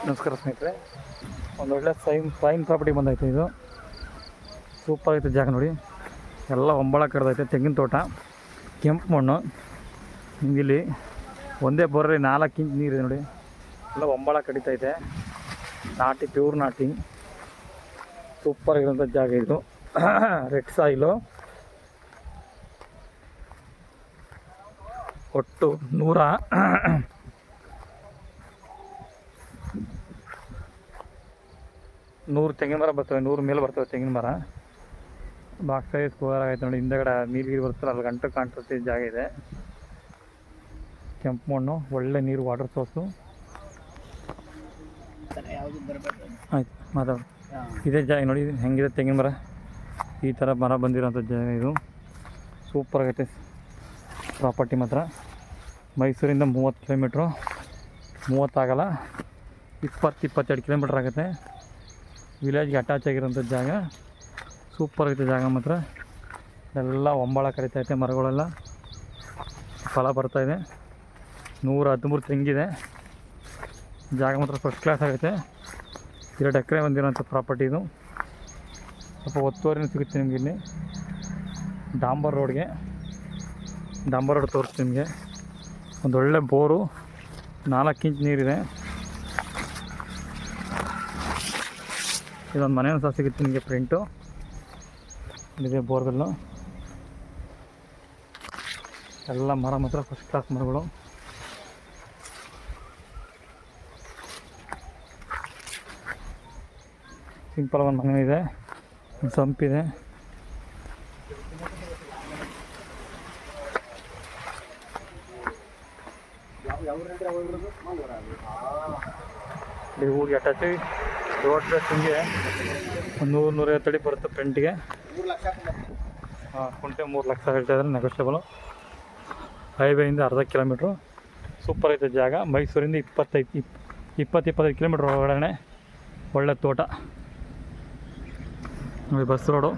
ನಮಸ್ಕಾರ ಸ್ನೇಹಿತರೆ, ಒಂದೊಳ್ಳೆ ಫೈನ್ ಪ್ರಾಪರ್ಟಿ ಬಂದೈತೆ. ಇದು ಸೂಪರ್ ಐತೆ ಜಾಗ ನೋಡಿ. ಎಲ್ಲ ಒಂಬಳ ಕಡ್ದೈತೆ, ತೆಂಗಿನ ತೋಟ, ಕೆಂಪು ಮಣ್ಣು. ನಿಮಗಿಲ್ಲಿ ಒಂದೇ ಬೋರಲ್ಲಿ 4 ಇಂಚ್ ನೀರಿದೆ ನೋಡಿ. ಎಲ್ಲ ಒಂಬಳ ಕಡಿತೈತೆ, ನಾಟಿ, ಪ್ಯೂರ್ ನಾಟಿ. ಸೂಪರ್ ಆಗಿರೋಂಥ ಜಾಗ ಇದು. Red soil. ಒಟ್ಟು 100 ತೆಂಗಿನ ಮರ ಬರ್ತವೆ, 100 ಮೇಲೆ ಬರ್ತವೆ ತೆಂಗಿನ ಮರ. ಬಾಕ್ಸ್ ಸೈಜ್ ಸ್ಕ್ವೇರ್ ಆಗೈತೆ ನೋಡಿ. ಹಿಂದೆಗಡೆ ನೀರು ಬರ್ತಲ್ಲ, ಅಲ್ಲಿ ಗಂಟು ಕಾಣ್ತದೆ ಜಾಗ ಇದೆ. ಕೆಂಪು ಮಣ್ಣು, ಒಳ್ಳೆ ನೀರು, ವಾಟರ್ ಸೋರ್ಸು. ಆಯ್ತು ಮಾತಾಡು. ಇದೇ ಜಾಗ ನೋಡಿ ಹೆಂಗಿದೆ ತೆಂಗಿನ ಮರ. ಈ ಥರ ಮರ ಬಂದಿರೋಂಥ ಜಾಗ ಇದು. ಸೂಪರ್ ಆಗೈತೆ ಪ್ರಾಪರ್ಟಿ ಮಾತ್ರ. ಮೈಸೂರಿಂದ 30 ಕಿಲೋಮೀಟ್ರು, 30 ಆಗಲ್ಲ, 20-22 ಕಿಲೋಮೀಟ್ರ್ ಆಗುತ್ತೆ. ವಿಲೇಜ್ಗೆ ಅಟ್ಯಾಚ್ ಆಗಿರೋಂಥ ಜಾಗ. ಸೂಪರ್ ಐತೆ ಜಾಗ ಮಾತ್ರ. ಎಲ್ಲ ಒಂಬಳ ಕರಿತೈತೆ, ಮರಗಳೆಲ್ಲ ಫಲ ಬರ್ತಾಯಿದೆ. 113 ತೆಂಗಿದೆ. ಜಾಗ ಮಾತ್ರ ಫಸ್ಟ್ ಕ್ಲಾಸ್ ಆಗೈತೆ. 2 ಎಕರೆ ಬಂದಿರೋಂಥ ಪ್ರಾಪರ್ಟಿ ಇದು. ಸ್ವಲ್ಪ ಒತ್ತುವರಿನೂ ಸಿಗುತ್ತೆ ನಿಮಗೆ. ಇಲ್ಲಿ ಡಾಂಬರ್ ರೋಡ್ ತೋರಿಸ್ತೀನಿ ನಿಮಗೆ. ಒಂದೊಳ್ಳೆ ಬೋರು, 4 ಇಂಚ್ ನೀರಿದೆ. ಇದೊಂದು ಮನೆಯೂ ಸಹ ಸಿಗುತ್ತೆ ನಿಮಗೆ. ಪ್ರಿಂಟು ಇದೆ, ಬೋರ್ವೆಲ್ಲು. ಎಲ್ಲ ಮರ ಮಾತ್ರ ಫಸ್ಟ್ ಕ್ಲಾಸ್ ಮರಗಳು. ಸಿಂಪಲ್ ಒಂದು ಮನೆ ಇದೆ, ಒಂದು ಸಂಪಿದೆ. ಊರಿಗೆ ಅಟ್ಯಾಚ್ ರೋಡ್ ಹಿಂಗೆ ಒಂದು 100-150 ಅಡಿ ಬರುತ್ತೆ ಫ್ರಂಟಿಗೆ. ಕುಂಟೆ 3 ಲಕ್ಷ ಹೇಳ್ತಾ ಇದ್ದಾರೆ, ನೆಗೋಷಿಯಬಲು. ಹೈವೇಯಿಂದ ಅರ್ಧ ಕಿಲೋಮೀಟ್ರು. ಸೂಪರ್ ಐತೆ ಜಾಗ. ಮೈಸೂರಿಂದ 20-25 ಕಿಲೋಮೀಟ್ರ್ ಒಳಗಡೆ. ಒಳ್ಳೆ ತೋಟ ನೋಡಿ, ಬಸ್ ರೋಡು.